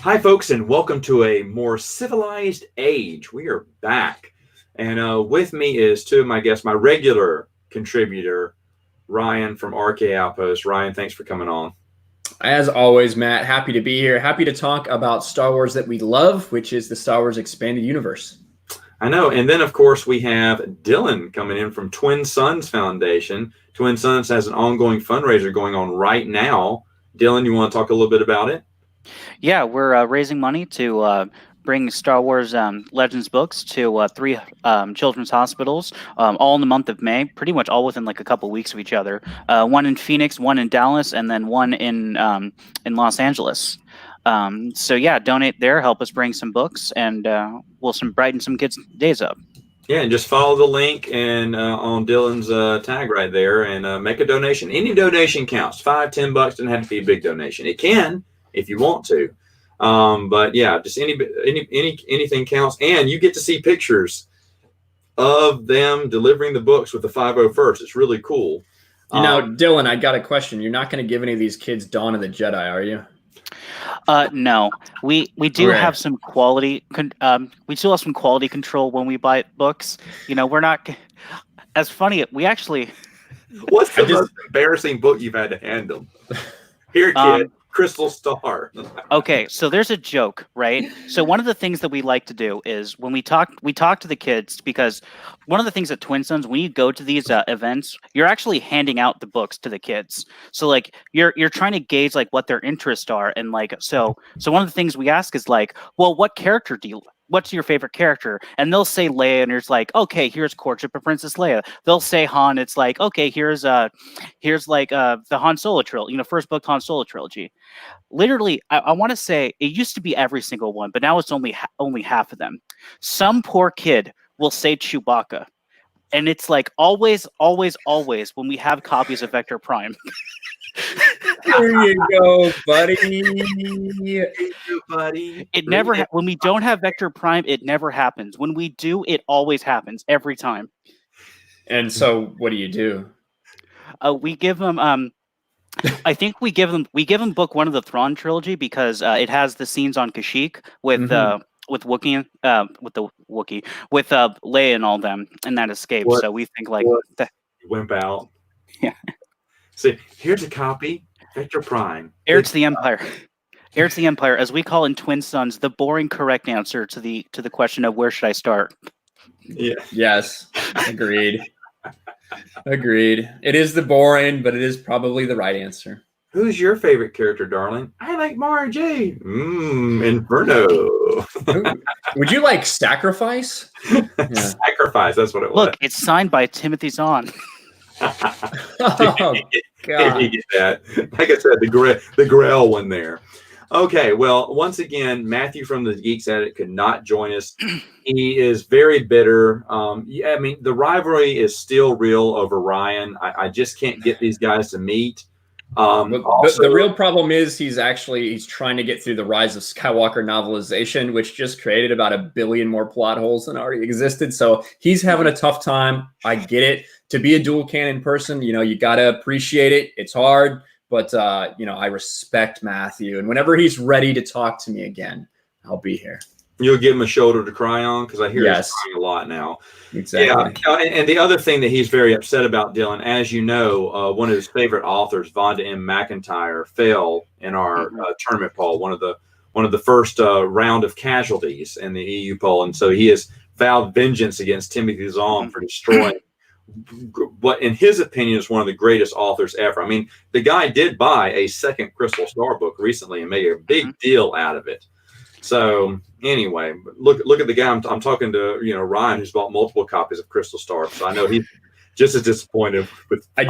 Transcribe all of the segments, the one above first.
Hi, folks, and welcome to a more civilized age. We are back. And with me is two of my guests, my regular contributor, Ryan from RK Outpost. Ryan, thanks for coming on. As always, Matt, happy to be here. Happy to talk about Star Wars that we love, which is the Star Wars Expanded Universe. I know. And then, of course, we have Dylan coming in from Twin Sons Foundation. Twin Sons has an ongoing fundraiser going on right now. Dylan, you want to talk a little bit about it? Yeah, we're raising money to bring Star Wars Legends books to three children's hospitals, all in the month of May, pretty much all within like a couple weeks of each other. One in Phoenix, one in Dallas, and then one in Los Angeles. So yeah, donate there, help us bring some books, and we'll brighten some kids' days up. Yeah, and just follow the link and on Dylan's tag right there and make a donation. Any donation counts. $5, $10 doesn't have to be a big donation. It can if you want to, but yeah, just anything counts. And you get to see pictures of them delivering the books with the 501st. It's really cool. Dylan, I got a question. You're not going to give any of these kids Dawn of the Jedi, are you? No, we do have some quality. We still have some quality control when we buy books. We're not as funny. We actually. What's the most embarrassing book you've had to handle? Here, kid. Crystal Star. Okay, so there's a joke, right? So one of the things that we like to do is when we talk to the kids, because one of the things at Twin Sons, when you go to these events, you're actually handing out the books to the kids. So like you're trying to gauge like what their interests are, and like so one of the things we ask is like, well, what character do you? What's your favorite character? And they'll say Leia, and it's like, okay, here's Courtship of Princess Leia. They'll say Han, it's like, okay, here's like the Han Solo trilogy, first book Han Solo trilogy. Literally, I want to say it used to be every single one, but now it's only half of them. Some poor kid will say Chewbacca, and it's like always when we have copies of Vector Prime. There you go, buddy. It never when we don't have Vector Prime, it never happens. When we do, it always happens every time. And so, what do? We give them. I think we give them book one of the Thrawn trilogy because it has the scenes on Kashyyyk with Wookiee, with Leia and all them, and that escape. So we think like wimp out. Yeah. See, here's a copy. Vector Prime. Heir to the Empire. Heir to the Empire, as we call in Twin Sons, the boring correct answer to the question of where should I start. Yeah. Yes. Agreed. Agreed. It is the boring, but it is probably the right answer. Who's your favorite character, darling? I like Mara J. Inferno. Would you like Sacrifice? Yeah. Sacrifice. That's what it was. Look, it's signed by Timothy Zahn. Oh, God. You get that. Like I said, the Grail one there. Okay, well, once again, Matthew from the Geeks Edit could not join us. He is very bitter. I mean, the rivalry is still real over Ryan. I just can't get these guys to meet. The real problem is he's trying to get through the Rise of Skywalker novelization, which just created about 1 billion more plot holes than already existed. So he's having a tough time. I get it. To be a dual canon person, you got to appreciate it. It's hard, but I respect Matthew, and whenever he's ready to talk to me again, I'll be here. You'll give him a shoulder to cry on, because I hear he's crying a lot now. Exactly. Yeah, and the other thing that he's very upset about, Dylan, as you know, one of his favorite authors, Vonda M. McIntyre, fell in our tournament poll, one of the first round of casualties in the EU poll, and so he has vowed vengeance against Timothy Zahn for destroying what, in his opinion, is one of the greatest authors ever. I mean, the guy did buy a second Crystal Star book recently and made a big deal out of it. So anyway, look at the guy I'm talking to, Ryan, who's bought multiple copies of Crystal Star. So I know he's just as disappointed with. I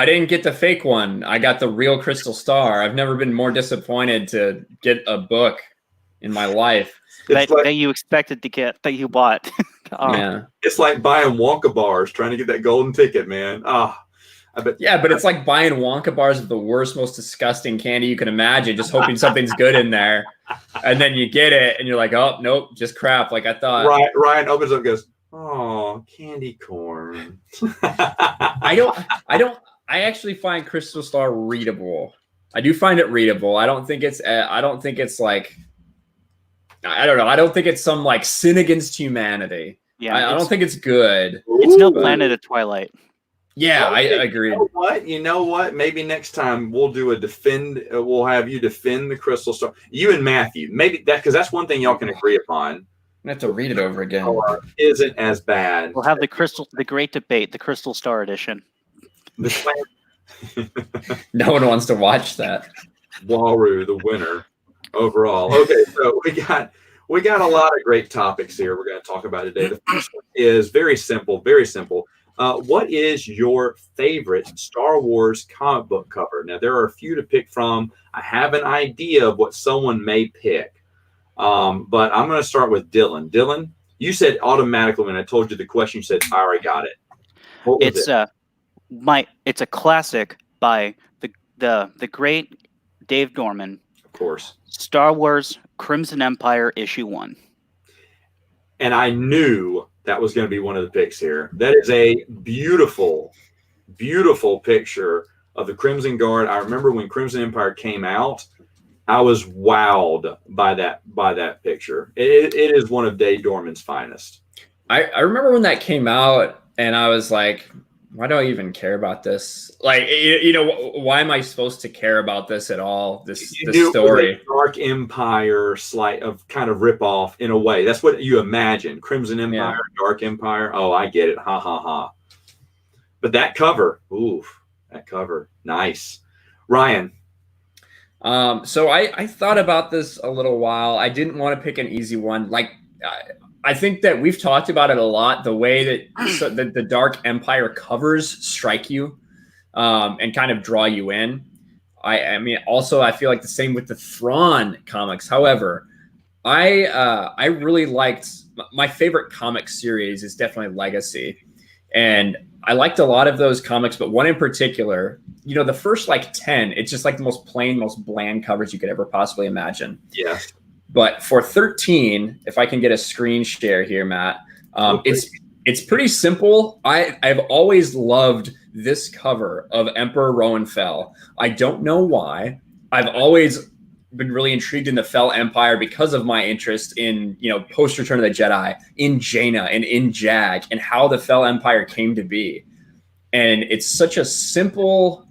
didn't get the fake one. I got the real Crystal Star. I've never been more disappointed to get a book in my life that you expected to get, that you bought. Yeah, it's like buying Wonka bars, trying to get that golden ticket, man. But it's like buying Wonka bars of the worst, most disgusting candy you can imagine, just hoping something's good in there. And then you get it and you're like, oh, nope, just crap. Like I thought. Ryan opens up and goes, oh, candy corn. I actually find Crystal Star readable. I do find it readable. I don't think it's like, I don't know. I don't think it's some like sin against humanity. Yeah, I don't think it's good. It's no Planet of Twilight. Yeah, I agree. You know what? Maybe next time we'll do we'll have you defend the Crystal Star. You and Matthew. Maybe because that's one thing y'all can agree upon. I have to read it over again. Isn't as bad. We'll have the great debate, the Crystal Star edition. No one wants to watch that. Waru, the winner overall. Okay, so we got a lot of great topics here we're going to talk about today. The first one is very simple, very simple. What is your favorite Star Wars comic book cover? Now, there are a few to pick from. I have an idea of what someone may pick, but I'm going to start with Dylan. Dylan, you said automatically when I told you the question, you said, I already got it. What was it? It's a classic by the great Dave Dorman. Of course. Star Wars Crimson Empire issue 1. And I knew that was going to be one of the picks here. That is a beautiful, beautiful picture of the Crimson Guard. I remember when Crimson Empire came out, I was wowed by that picture. It is one of Dave Dorman's finest. I remember when that came out, and I was like, why do I even care about this? Like, why am I supposed to care about this at all? This story. It was a Dark Empire kind of rip off in a way. That's what you imagine. Crimson Empire, yeah. Dark Empire. Oh, I get it. Ha ha ha. But that cover, nice. Ryan. So I thought about this a little while. I didn't want to pick an easy one. Like, I think that we've talked about it a lot, the way that the Dark Empire covers strike you and kind of draw you in. I mean, also, I feel like the same with the Thrawn comics. However, I really liked my favorite comic series is definitely Legacy. And I liked a lot of those comics, but one in particular, the first like 10, it's just like the most plain, most bland covers you could ever possibly imagine. Yeah. But for 13, if I can get a screen share here, Matt, it's pretty simple. I've always loved this cover of Emperor Rowan Fell. I don't know why. I've always been really intrigued in the Fell Empire because of my interest in, post Return of the Jedi, in Jaina and in Jag, and how the Fell Empire came to be. And it's such a simple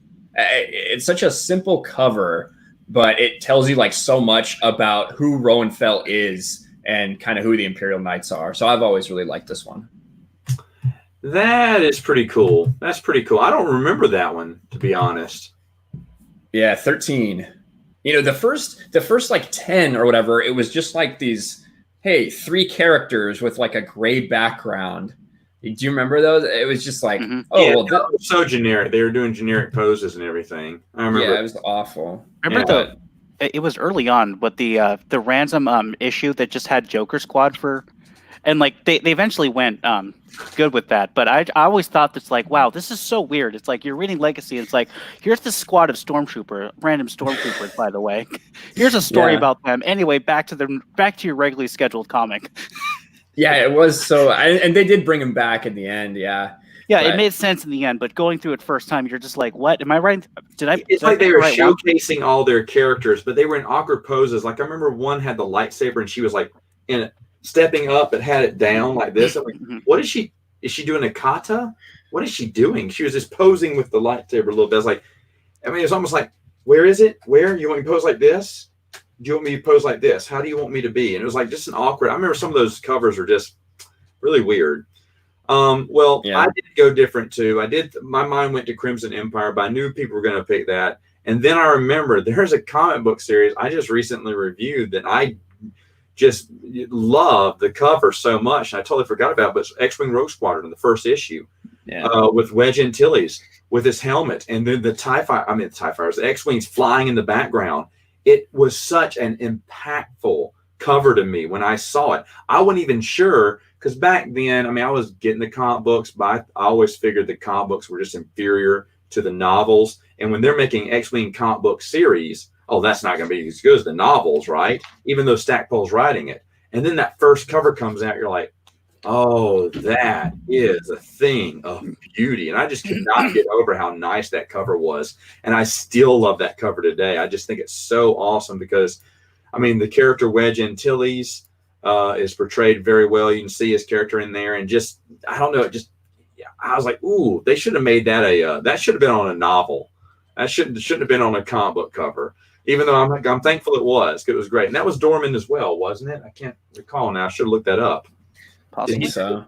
cover, but it tells you like so much about who Rowan Fell is and kind of who the Imperial Knights are. So I've always really liked this one. That is pretty cool. That's pretty cool. I don't remember that one, to be honest. Yeah, 13. The first like 10 or whatever, it was just like these, 3 characters with like a gray background. Do you remember those? It was just like, that was so generic. They were doing generic poses and everything. I remember. Yeah, it was awful. It was early on, but the ransom issue that just had Joker Squad and like they eventually went good with that. But I always thought that's like, wow, this is so weird. It's like you're reading Legacy. It's like, here's this squad of random stormtroopers, by the way. Here's a story about them. Anyway, back to your regularly scheduled comic. Yeah, it was so, and they did bring him back in the end. Yeah. Yeah, it made sense in the end, but going through it first time, you're just like, what? Am I right? It's like they were showcasing all their characters, but they were in awkward poses. Like I remember one had the lightsaber and she was like stepping up and had it down like this. I'm like, what is she? Is she doing a kata? What is she doing? She was just posing with the lightsaber a little bit. I was like, it's almost like, where is it? Where? You want me to pose like this? Do you want me to pose like this? How do you want me to be? And it was like just an awkward. I remember some of those covers were just really weird. I did go different too. My mind went to Crimson Empire, but I knew people were going to pick that. And then I remember there's a comic book series I just recently reviewed that I just love the cover so much. And I totally forgot about it, but it's X-Wing Rogue Squadron, the first issue, with Wedge Antilles with his helmet. And then the X-Wings flying in the background. It was such an impactful cover to me when I saw it. I wasn't even sure, because back then, I was getting the comic books, but I always figured the comic books were just inferior to the novels. And when they're making X-Wing comic book series, that's not going to be as good as the novels, right? Even though Stackpole's writing it. And then that first cover comes out, you're like, Oh, that is a thing of beauty. And I just could not get over how nice that cover was. And I still love that cover today. I just think it's so awesome because, I mean, the character Wedge Antilles is portrayed very well. You can see his character in there. And just, I don't know, it just, yeah, I was like, ooh, they should have made that that should have been on a novel. That shouldn't have been on a comic book cover. Even though I'm thankful it was, because it was great. And that was Dorman as well, wasn't it? I can't recall now. I should have looked that up. Possibly so.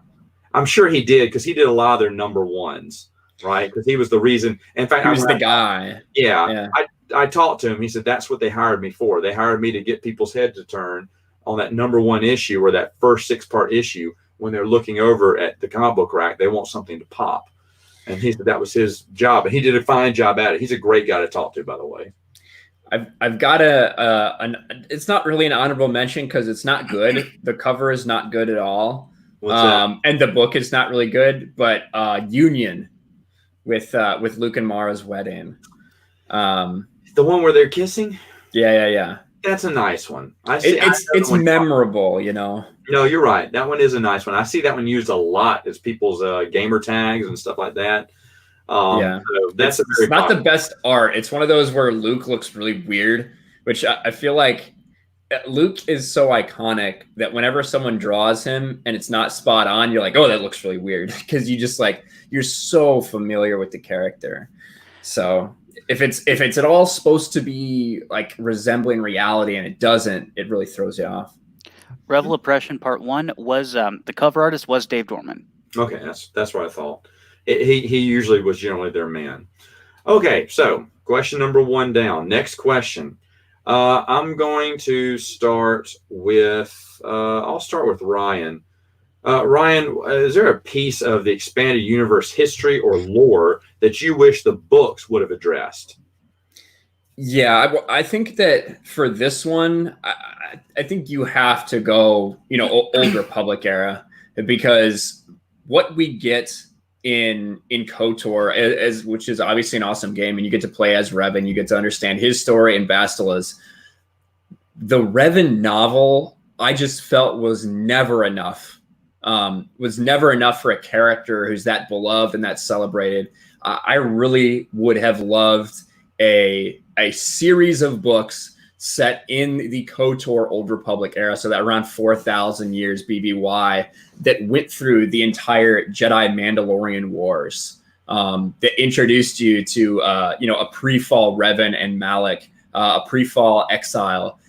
I'm sure he did, because he did a lot of their number ones, right? Because he was the reason. In fact, he was the guy. Yeah. I talked to him. He said, that's what they hired me for. They hired me to get people's heads to turn on that number one issue, or that first 6-part issue. When they're looking over at the comic book rack, they want something to pop. And he said that was his job. And he did a fine job at it. He's a great guy to talk to, by the way. I've got it's not really an honorable mention because it's not good. The cover is not good at all. And the book is not really good, but Union with Luke and Mara's wedding. The one where they're kissing? Yeah. That's a nice one. It's memorable, you know. No, you're right. That one is a nice one. I see that one used a lot as people's gamer tags and stuff like that. So that's it's not the best art. It's one of those where Luke looks really weird, which I feel like Luke is so iconic that whenever someone draws him and it's not spot on, you're like, oh, that looks really weird, because you just you're so familiar with the character. So if it's at all supposed to be like resembling reality and it doesn't, it really throws you off. Revel Oppression Part 1 was the cover artist was Dave Dorman. Okay, that's what I thought. He usually was generally their man. Okay, so question number 1 down. Next question. I'm going to start with I'll start with Ryan. Ryan, is there a piece of the expanded universe history or lore that you wish the books would have addressed? Yeah, I think that for this one, I think you have to go, Old Republic era, because what we get in KOTOR, which is obviously an awesome game, and you get to play as Revan, you get to understand his story and Bastila's. The Revan novel, I just felt was never enough. Was never enough for a character who's that beloved and that celebrated. I really would have loved a series of books set in the KOTOR Old Republic era, so that around 4,000 years BBY, that went through the entire Jedi Mandalorian Wars, that introduced you to a pre-fall Revan and Malak, a pre-fall exile,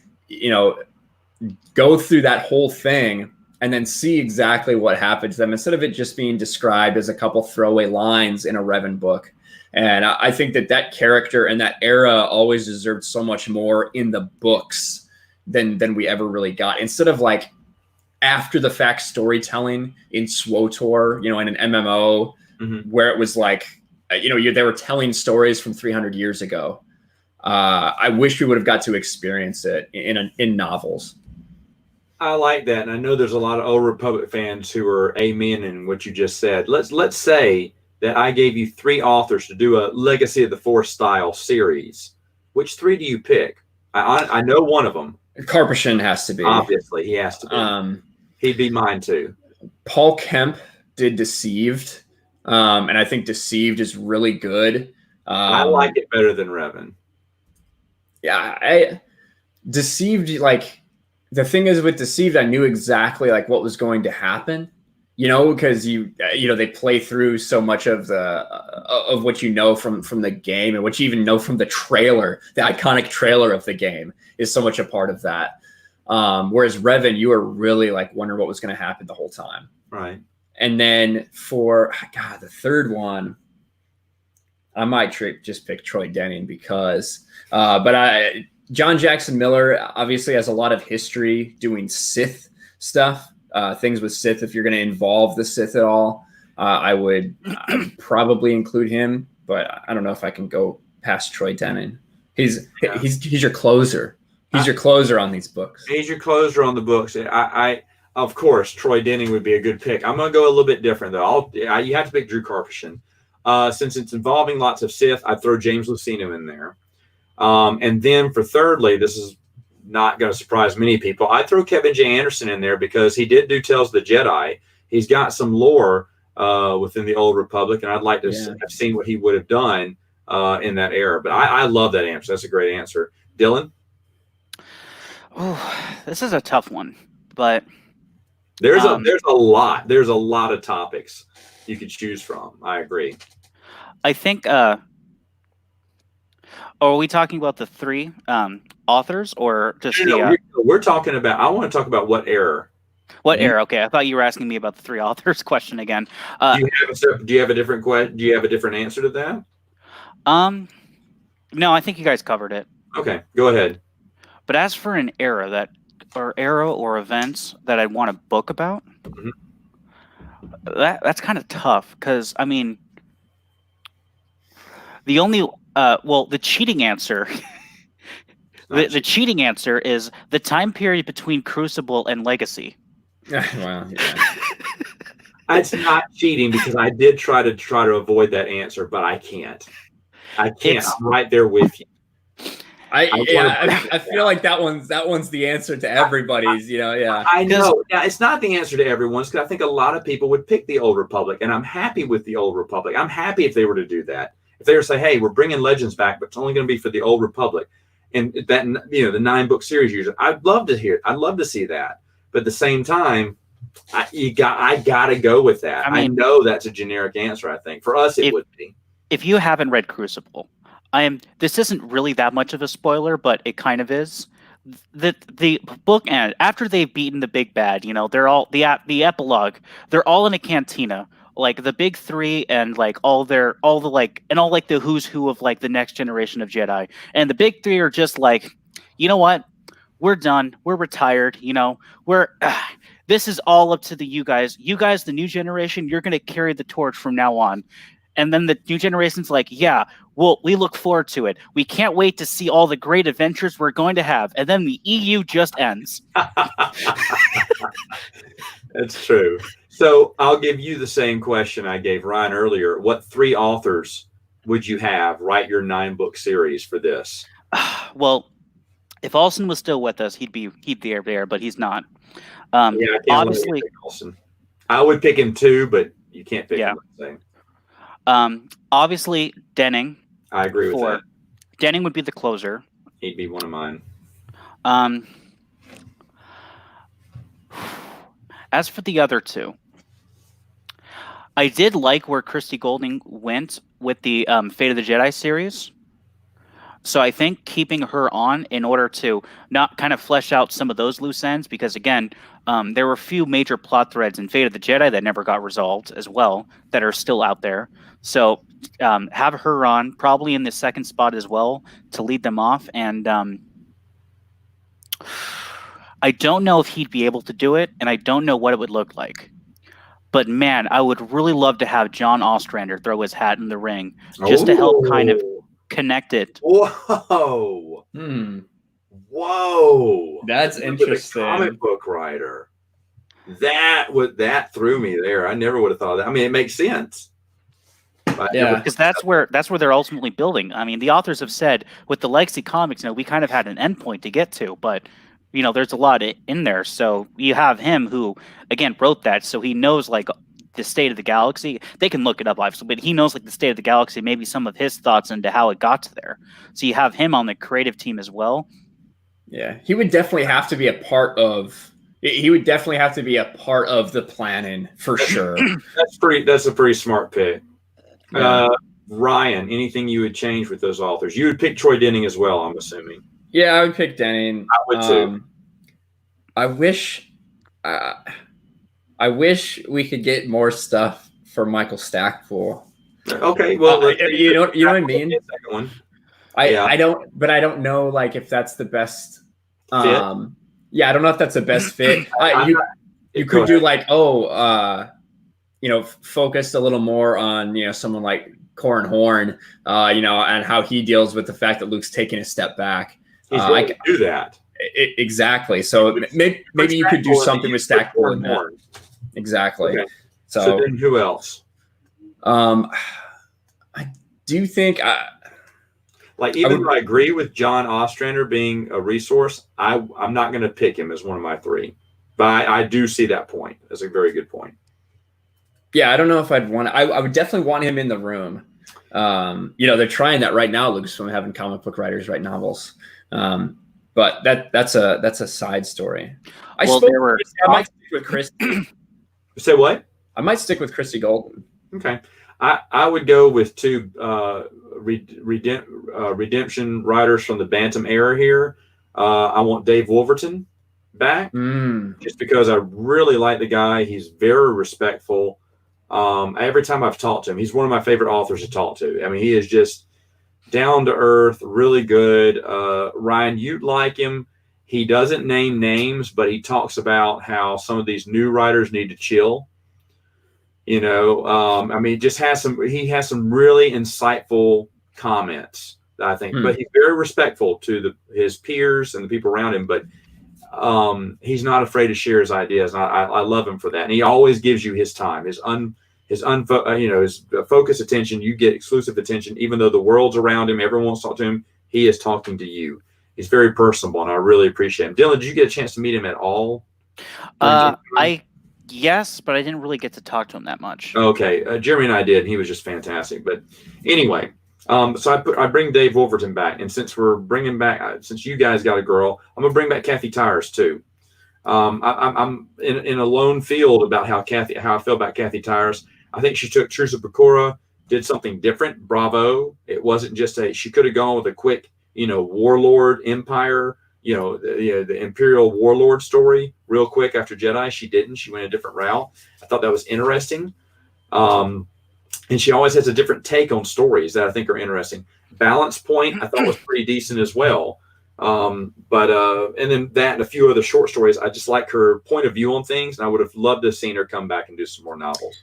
go through that whole thing and then see exactly what happened to them, instead of it just being described as a couple throwaway lines in a Revan book. And I think that character and that era always deserved so much more in the books than we ever really got. Instead of like after the fact storytelling in SWOTOR, in an MMO, where it was like, they were telling stories from 300 years ago. I wish we would have got to experience it in novels. I like that, and I know there's a lot of Old Republic fans who are amening what you just said. Let's say that I gave you 3 authors to do a Legacy of the Force style series. Which 3 do you pick? I know one of them. Karpyshyn has to be. Obviously, he has to be. He'd be mine too. Paul Kemp did Deceived, and I think Deceived is really good. I like it better than Revan. Yeah, Deceived, the thing is with Deceived, I knew exactly what was going to happen, because they play through so much of what from the game, and what you even know from the trailer. The iconic trailer of the game is so much a part of that. Whereas Revan, you were really wondering what was going to happen the whole time. Right. And then for the third one, I might just pick Troy Denning because, John Jackson Miller obviously has a lot of history doing Sith stuff, things with Sith. If you're going to involve the Sith at all, I would probably include him, but I don't know if I can go past Troy Denning. He's your closer. He's your closer on these books. He's your closer on the books. Of course, Troy Denning would be a good pick. I'm going to go a little bit different though. You have to pick Drew Karpyshyn. Since it's involving lots of Sith, I'd throw James Luceno in there. And then for thirdly, this is not going to surprise many people, I'd throw Kevin J. Anderson in there because he did do Tales of the Jedi. he's got some lore within the Old Republic, and I'd like to have seen what he would have done in that era. But I love that answer. That's a great answer. Dylan? Oh, this is a tough one, but there's a lot of topics you could choose from. I agree. I think are we talking about the 3 authors or just we're talking about, I want to talk about what era. What era? Okay, I thought you were asking me about the 3 authors question again. Do you have a different question? Do you have a different answer to that? No, I think you guys covered it. Okay, go ahead. But as for an era or events that I'd want a book about, that's kind of tough because I mean, the only the cheating answer. The cheating answer is the time period between Crucible and Legacy. Wow, yeah. It's not cheating because I did try to avoid that answer, but I can't. I'm right there with you. I feel like that one's the answer to everybody's. I know. Yeah, it's not the answer to everyone's because I think a lot of people would pick the Old Republic, and I'm happy with the Old Republic. I'm happy if they were to do that. If they were to say, "Hey, we're bringing Legends back, but it's only going to be for the Old Republic," and that the 9-book series usually, I'd love to hear. I'd love to see that. But at the same time, I gotta go with that. I know that's a generic answer. I think for us it would be. If you haven't read Crucible, this isn't really that much of a spoiler, but it kind of is. The book end after they've beaten the big bad. They're all the epilogue. They're all in a cantina, like the big 3, and like all the who's who of like the next generation of Jedi. And the big 3 are just like, you know what? We're done. We're retired. This is all up to you guys. You guys, the new generation, you're going to carry the torch from now on. And then the new generation's like, yeah, well, we look forward to it. We can't wait to see all the great adventures we're going to have. And then the EU just ends. That's true. So I'll give you the same question I gave Ryan earlier. What 3 authors would you have write your 9-book series for this? Well, if Olsen was still with us, he'd be there, but he's not. Obviously, I would pick him too, but you can't pick him. Obviously, Denning. I agree with that. Denning would be the closer. He'd be one of mine. As for the other 2, I did like where Christy Golding went with the Fate of the Jedi series. So I think keeping her on in order to not kind of flesh out some of those loose ends, because again, there were a few major plot threads in Fate of the Jedi that never got resolved as well, that are still out there. So have her on, probably in the second spot as well, to lead them off. And I don't know if he'd be able to do it, and I don't know what it would look like. But man, I would really love to have John Ostrander throw his hat in the ring just to help kind of connect it. Whoa. Whoa. That's interesting. Comic book writer. That threw me there. I never would have thought of that. I mean, it makes sense. Yeah, because that's where they're ultimately building. I mean, the authors have said with the Legacy comics, we kind of had an endpoint to get to, but there's a lot in there. So you have him who, again, wrote that, so he knows like the state of the galaxy. They can look it up, obviously, but he knows like the state of the galaxy, maybe some of his thoughts into how it got to there. So you have him on the creative team as well. Yeah, he would definitely have to be a part of. He would definitely have to be a part of the planning for sure. That's a pretty smart pick. Yeah. Ryan, anything you would change with those authors? You would pick Troy Denning as well, I'm assuming. Yeah, I would pick Denning. I would too. I wish we could get more stuff for Michael Stackpole. Okay, well, you know what I mean. Second one. I don't know like if that's the best. Yeah, I don't know if that's the best fit. You could do like focused a little more on Uh-huh. someone like Corin Horn, and how he deals with the fact that Luke's taking a step back. I can do that. Exactly. So maybe you could do something with Stackpole in that. Exactly. Okay. So then who else? I do think though I agree with John Ostrander being a resource, I'm not going to pick him as one of my three. But I do see that point. That's a very good point. Yeah, I don't know if I'd want. I would definitely want him in the room. They're trying that right now, Lucas, from having comic book writers write novels. But that's a side story. I might stick with Christy. Say what? I might stick with Christy Golden. Okay, I would go with two redemption writers from the Bantam era here. I want Dave Wolverton back, just because I really like the guy. He's very respectful. Every time I've talked to him, he's one of my favorite authors to talk to. I mean, he is just down to earth, really good. Ryan, you'd like him. He doesn't name names, but he talks about how some of these new writers need to chill. I mean, he has some really insightful comments, I think, but he's very respectful to his peers and the people around him. But he's not afraid to share his ideas. And I love him for that. And he always gives you his time, his focused attention. You get exclusive attention, even though the world's around him. Everyone wants to talk to him. He is talking to you. He's very personable, and I really appreciate him. Dylan, did you get a chance to meet him at all? Yes, but I didn't really get to talk to him that much. Okay, Jeremy and I did. And he was just fantastic. But anyway, so I bring Dave Wolverton back, and since we're bringing back, since you guys got a girl, I'm gonna bring back Kathy Tyers too. I'm in a lone field about how I feel about Kathy Tyers. I think she took Truce of Bakura, did something different. Bravo! It wasn't just she could have gone with a quick, warlord empire. The Imperial warlord story real quick after Jedi. She didn't. She went a different route. I thought that was interesting. And she always has a different take on stories that I think are interesting. Balance Point, I thought was pretty decent as well. And then that and a few other short stories. I just like her point of view on things, and I would have loved to have seen her come back and do some more novels.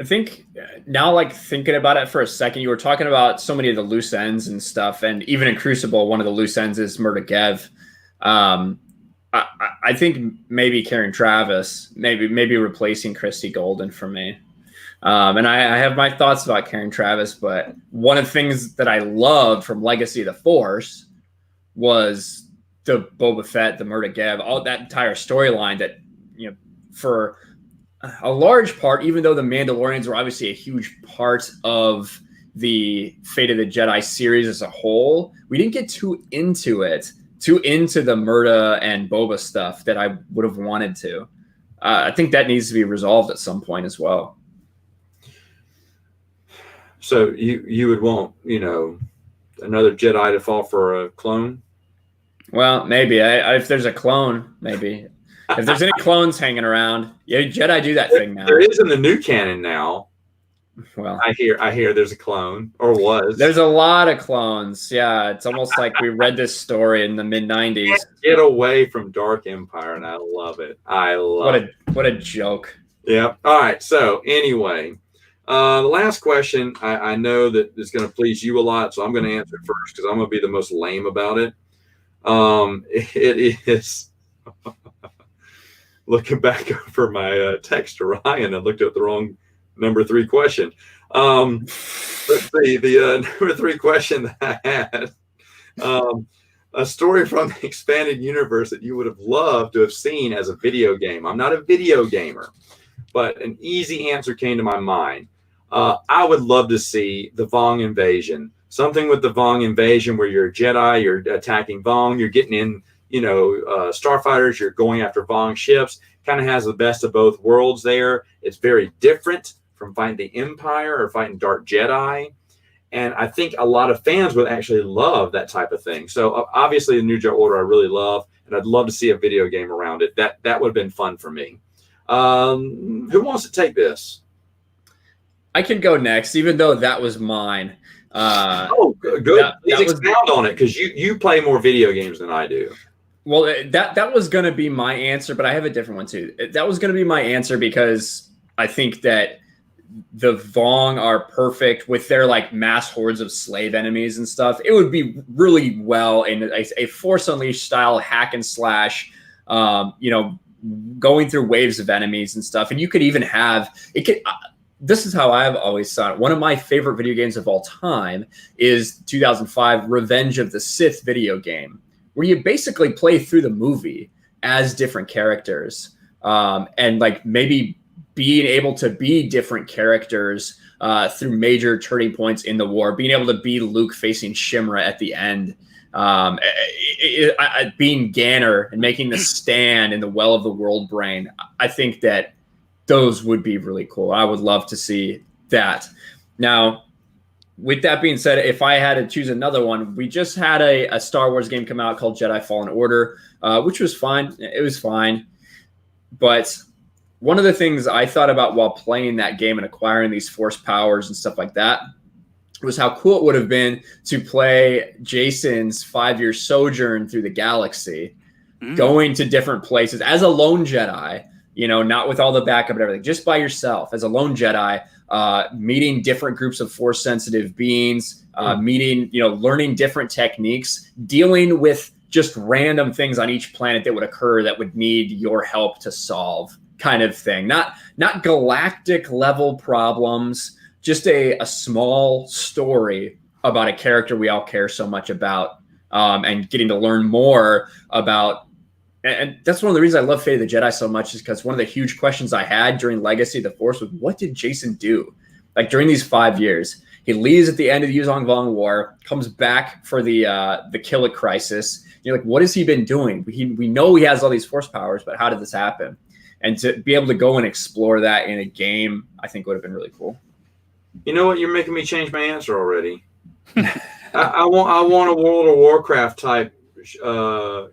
I think now, like thinking about it for a second, you were talking about so many of the loose ends and stuff, and even in Crucible, one of the loose ends is Murda Gev. I think maybe Karen Traviss, maybe replacing Christy Golden for me. And I have my thoughts about Karen Traviss, but one of the things that I loved from Legacy of the Force was the Boba Fett, the Murda Gev, all that entire storyline that, for a large part, even though the Mandalorians were obviously a huge part of the Fate of the Jedi series as a whole, we didn't get too into the Murda and Boba stuff that I would have wanted to. I think that needs to be resolved at some point as well. So you would want, another Jedi to fall for a clone? Well, maybe. If there's a clone, maybe. If there's any clones hanging around, Jedi do that thing now. There is in the new canon now. Well, I hear there's a clone, or was. There's a lot of clones. Yeah, it's almost like we read this story in the mid-90s. Get away from Dark Empire, and I love it. What a joke. Yeah. All right. So anyway, the last question, I know that is going to please you a lot, so I'm going to answer it first because I'm going to be the most lame about it. It is. Looking back over my text to Ryan, I looked at the wrong number 3 question. Let's see, the number 3 question that I had. A story from the expanded universe that you would have loved to have seen as a video game. I'm not a video gamer, but an easy answer came to my mind. I would love to see the Vong invasion. Something with the Vong invasion where you're a Jedi, you're attacking Vong, you're getting in, starfighters, you're going after Vong ships. Kind of has the best of both worlds there. It's very different from fighting the Empire or fighting Dark Jedi. And I think a lot of fans would actually love that type of thing. So obviously the New Jedi Order I really love, and I'd love to see a video game around it. That would have been fun for me. Who wants to take this? I can go next, even though that was mine. Good. Please expound on it, because you play more video games than I do. Well, that was going to be my answer, but I have a different one too. That was going to be my answer because I think that the Vong are perfect with their like mass hordes of slave enemies and stuff. It would be really well in a Force Unleashed style hack and slash, going through waves of enemies and stuff. And you could even have it. This is how I've always thought it. One of my favorite video games of all time is 2005 Revenge of the Sith video game, where you basically play through the movie as different characters, and like maybe being able to be different characters through major turning points in the war, being able to be Luke facing Shimra at the end, being Ganner and making the stand in the Well of the World Brain. I think that those would be really cool. I would love to see that. Now, with that being said, if I had to choose another one, we just had a Star Wars game come out called Jedi Fallen Order, which was fine. It was fine. But one of the things I thought about while playing that game and acquiring these force powers and stuff like that was how cool it would have been to play Jason's 5-year sojourn through the galaxy, going to different places as a lone Jedi, not with all the backup and everything, just by yourself as a lone Jedi, meeting different groups of force sensitive beings, learning different techniques, dealing with just random things on each planet that would occur that would need your help to solve, kind of thing. Not galactic level problems, just a small story about a character we all care so much about, and getting to learn more about. And that's one of the reasons I love Fate of the Jedi so much, is because one of the huge questions I had during Legacy of the Force was, what did Jason do? Like during these 5 years, he leaves at the end of the Yuzong Vong War, comes back for the Killik Crisis. You're like, what has he been doing? We know he has all these force powers, but how did this happen? And to be able to go and explore that in a game, I think would have been really cool. You know what? You're making me change my answer already. I want a World of Warcraft type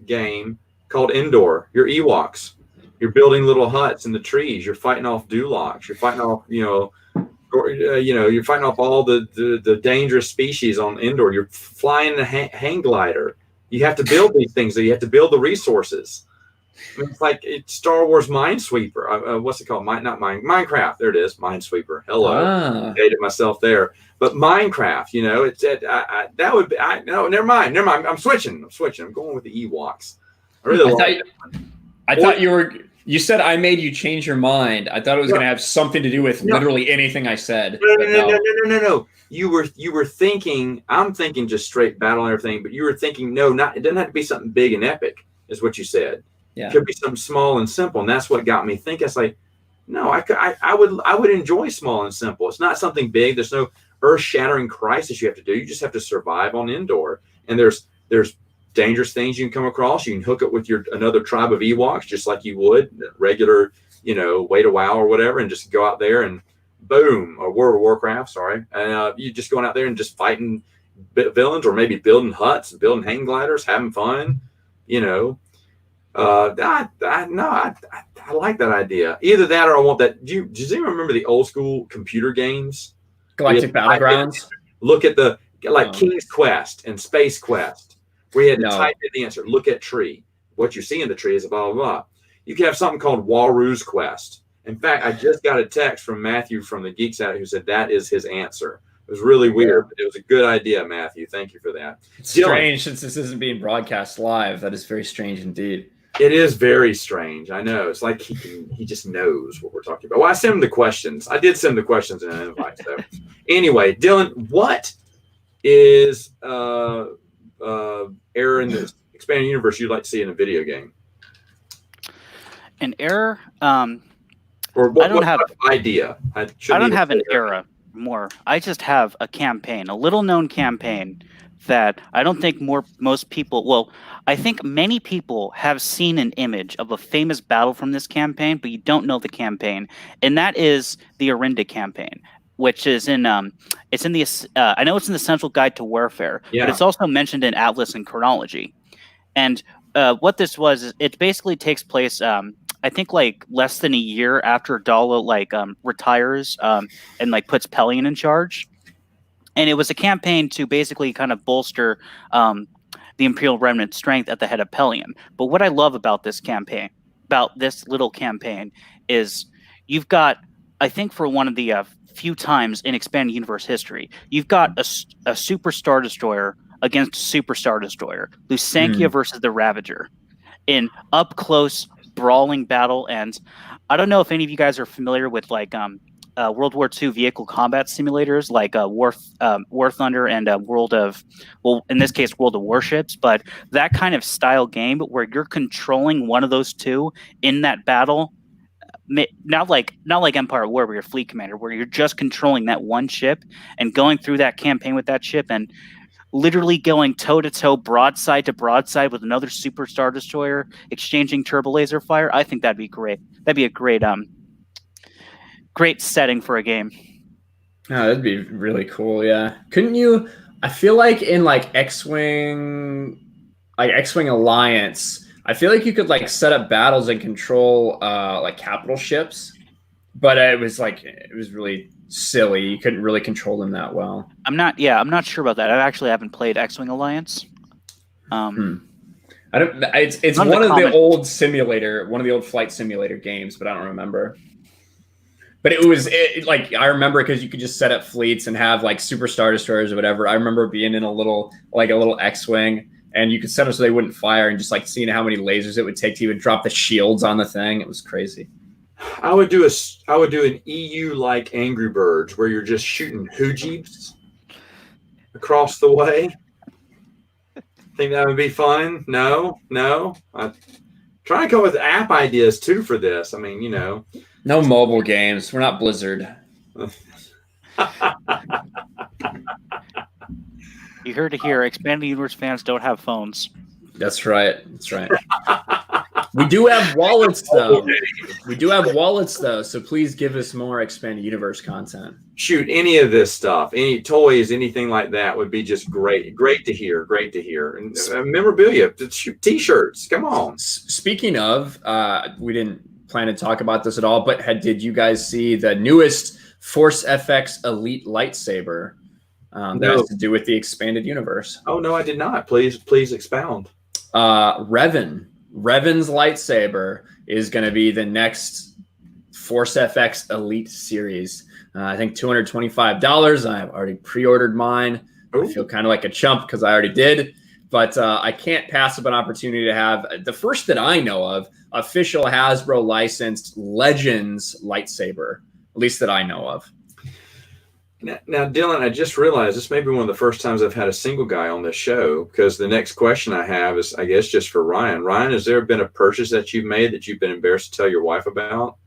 game called Indoor. You're Ewoks. You're building little huts in the trees. You're fighting off Dulocs. You're fighting off, you're fighting off all the dangerous species on Indoor. You're flying a hang glider. You have to build these things. So you have to build the resources. I mean, it's like Star Wars Minesweeper. What's it called? Minecraft. There it is. Minesweeper. Hello. Dated myself there. But Minecraft, that would be. No, never mind. I'm switching. I'm going with the Ewoks. I thought you said I made you change your mind. I thought it was going to have something to do with literally anything I said. No. You were thinking, I'm thinking just straight battle and everything, but you were thinking, it doesn't have to be something big and epic, is what you said. Yeah. It could be something small and simple. And that's what got me thinking. It's like, no, I would enjoy small and simple. It's not something big. There's no earth-shattering crisis you have to do. You just have to survive on Indoor. And there's dangerous things you can come across. You can hook up with another tribe of Ewoks, just like you would regular, wait a while or whatever, and just go out there and boom, or World of Warcraft, sorry. And you just going out there and just fighting villains, or maybe building huts, building hang gliders, having fun, I like that idea. Either that, or I want that. Does anyone remember the old school computer games? Galactic Battlegrounds? Look at King's Quest and Space Quest, where you had to type in the answer. Look at tree. What you see in the tree is blah, blah, blah. You can have something called Walrus Quest. In fact, I just got a text from Matthew from the Geeks Out who said that is his answer. It was really weird, but it was a good idea, Matthew. Thank you for that. It's strange since this isn't being broadcast live. That is very strange indeed. It is very strange. I know. It's like he just knows what we're talking about. Well, I sent him the questions. I did send the questions in an invite. So anyway, Dylan, what is error in the expanded universe you'd like to see in a video game? An error? Or what, I don't have idea. I don't have an error more. I just have a campaign, a little known campaign that I don't think most people, well, I think many people have seen an image of a famous battle from this campaign, but you don't know the campaign. And that is the Orinda campaign, which is in it's in the I know it's in the Central Guide to Warfare, but it's also mentioned in Atlas and Chronology. And what this was is it basically takes place I think like less than a year after Dala retires and puts Pelion in charge. And it was a campaign to basically kind of bolster the Imperial Remnant's strength at the head of Pelion. But what I love about this campaign, about this little campaign, is you've got, I think for one of the few times in expanded universe history, you've got a Super Star Destroyer against a Super Star Destroyer, Lusankia versus the Ravager, in up close brawling battle. And I don't know if any of you guys are familiar with World War II vehicle combat simulators like War Thunder and World of Warships, but that kind of style game where you're controlling one of those two in that battle not like Empire War where you're fleet commander, where you're just controlling that one ship and going through that campaign with that ship and literally going toe to toe, broadside to broadside with another super star destroyer, exchanging turbo laser fire. I think that'd be great. That'd be a great setting for a game. Oh, that'd be really cool. Yeah, couldn't you? I feel like in like X-Wing Alliance, I feel like you could like set up battles and control like capital ships, but it was really silly. You couldn't really control them that well. I'm not sure about that. I actually haven't played X-Wing Alliance. I don't. It's one of the old flight simulator games, but I don't remember. But it was like I remember because you could just set up fleets and have like super star destroyers or whatever. I remember being in a little X-Wing, and you could set them so they wouldn't fire, and just like seeing how many lasers it would take to even drop the shields on the thing. It was crazy. I would do an EU like Angry Birds where you're just shooting hoojies across the way. Think that would be fun? No. I try to come up with app ideas too for this. I mean, no mobile games. We're not Blizzard. You heard it here. Expanded Universe fans don't have phones. That's right. We do have wallets, though. So please give us more Expanded Universe content. Shoot, any of this stuff, any toys, anything like that would be just great. Great to hear. And memorabilia, shoot, T-shirts. Come on. Speaking of, we didn't plan to talk about this at all, but did you guys see the newest Force FX Elite lightsaber that has to do with the Expanded Universe? Oh, no, I did not. Please expound. Revan's lightsaber is going to be the next Force FX Elite series. I think $225. I've already pre-ordered mine. Ooh. I feel kind of like a chump because I already did. But I can't pass up an opportunity to have the first that I know of official Hasbro licensed Legends lightsaber, at least that I know of. Now, Dylan, I just realized this may be one of the first times I've had a single guy on this show, because the next question I have is, I guess, just for Ryan. Ryan, has there been a purchase that you've made that you've been embarrassed to tell your wife about?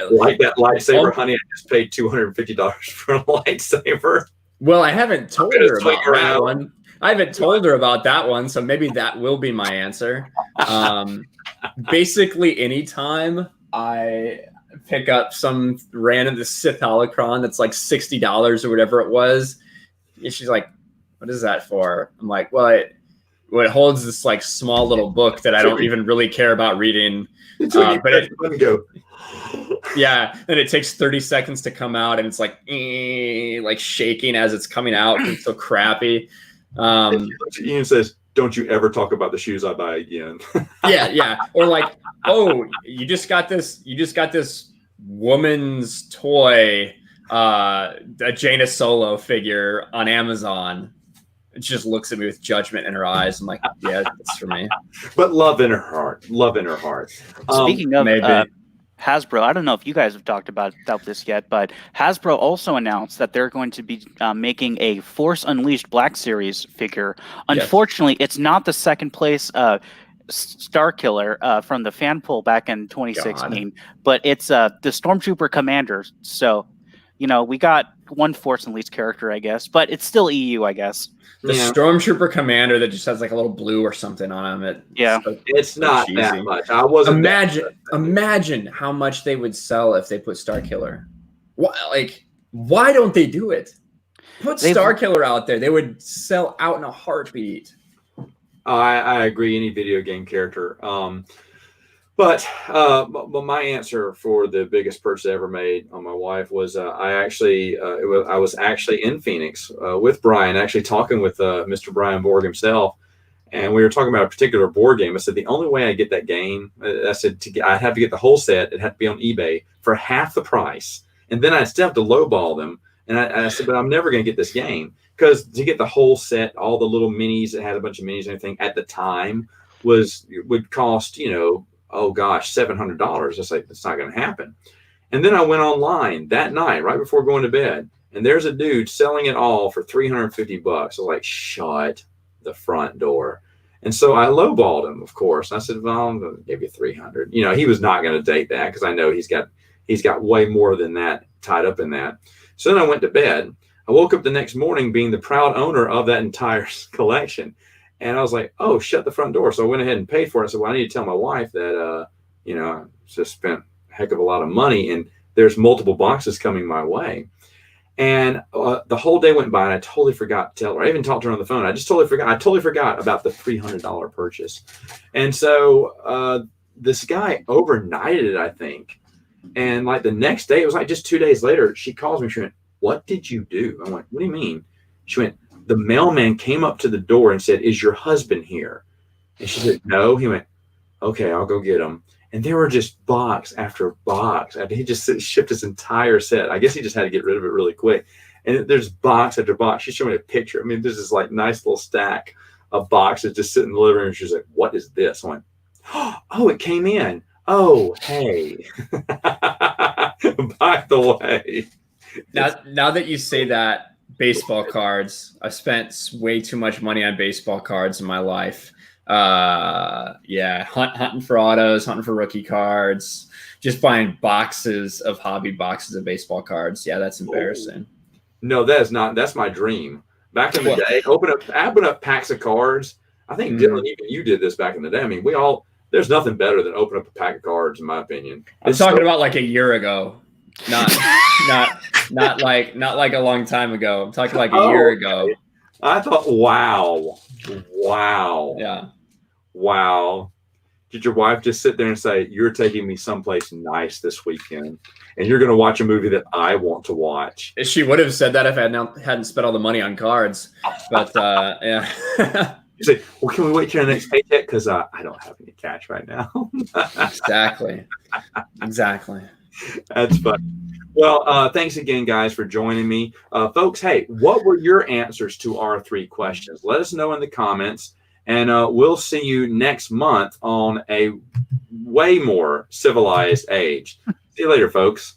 Like that lightsaber, honey, I just paid $250 for a lightsaber. Well, I haven't told her about that one. I haven't told her about that one, so maybe that will be my answer. Basically, anytime I pick up some random Sith holocron that's like $60 or whatever it was, and she's like, "What is that for?" I'm like, "Well, it holds this like small little book that I don't even really care about reading." Yeah, and it takes 30 seconds to come out, and it's like shaking as it's coming out. It's so crappy. Ian says, "Don't you ever talk about the shoes I buy again." yeah. Or like, "Oh, you just got this woman's toy, a Jaina Solo figure on Amazon." It just looks at me with judgment in her eyes. I'm like, "Yeah, that's for me." But love in her heart. Speaking of Hasbro, I don't know if you guys have talked about this yet, but Hasbro also announced that they're going to be making a Force Unleashed Black Series figure. Unfortunately, It's not the second place Star Killer from the fan poll back in 2016, but it's the Stormtrooper Commander. So, we got one Force Unleashed character, I guess, but it's still EU, I guess. The Stormtrooper Commander that just has like a little blue or something on him. It's not cheesy. That much. I wasn't. Imagine how much they would sell if they put Star Killer. Why don't they do it? Put Star Killer out there. They would sell out in a heartbeat. I agree. Any video game character. But my answer for the biggest purchase I ever made on my wife was I was actually in Phoenix with Brian, actually talking with Mr. Brian Borg himself, and we were talking about a particular board game. I said the only way I get that game, I said I have to get the whole set. It had to be on eBay for half the price, and then I still have to lowball them. And I said, but I'm never going to get this game, because to get the whole set, all the little minis, it had a bunch of minis and everything at the time would cost oh gosh, $700. I was like, that's not going to happen. And then I went online that night, right before going to bed, and there's a dude selling it all for $350. I was like, shut the front door. And so I lowballed him, of course. I said, well, I'm going to give you 300. You know, he was not going to take that because I know he's got way more than that tied up in that. So then I went to bed. I woke up the next morning being the proud owner of that entire collection. And I was like, oh, shut the front door. So I went ahead and paid for it. I said, well, I need to tell my wife that, you know, I just spent a heck of a lot of money and there's multiple boxes coming my way. And the whole day went by and I totally forgot to tell her. I even talked to her on the phone. I totally forgot about the $300 purchase. And so this guy overnighted it, I think. And like the next day, it was like just 2 days later, she calls me. She went, what did you do? I went, what do you mean? She went, the mailman came up to the door and said, is your husband here? And she said, no. He went, okay, I'll go get him. And there were just box after box. I mean, he just shipped his entire set. I guess he just had to get rid of it really quick. And there's box after box. She showed me a picture. I mean, there's this like nice little stack of boxes just sitting in the living room. She's like, what is this? I went, oh, it came in. Oh, hey. By the way. Now that you say that, baseball cards, I've spent way too much money on baseball cards in my life. Yeah, hunting for autos, hunting for rookie cards, just buying boxes of hobby boxes of baseball cards. Yeah, that's embarrassing. No, that's my dream. Back in the day, open up packs of cards. I think Dylan, even you did this back in the day. I mean, there's nothing better than open up a pack of cards, in my opinion. I'm talking about like a year ago, not like a long time ago. I'm talking like a year ago. I thought, wow. Yeah. Wow. Did your wife just sit there and say, you're taking me someplace nice this weekend and you're going to watch a movie that I want to watch? She would have said that if I hadn't spent all the money on cards. But yeah. You say, well, can we wait till the next paycheck? Because I don't have any cash right now. Exactly. That's fun. Well, thanks again, guys, for joining me. Folks, hey, what were your answers to our 3 questions? Let us know in the comments. And we'll see you next month on a way more civilized age. See you later, folks.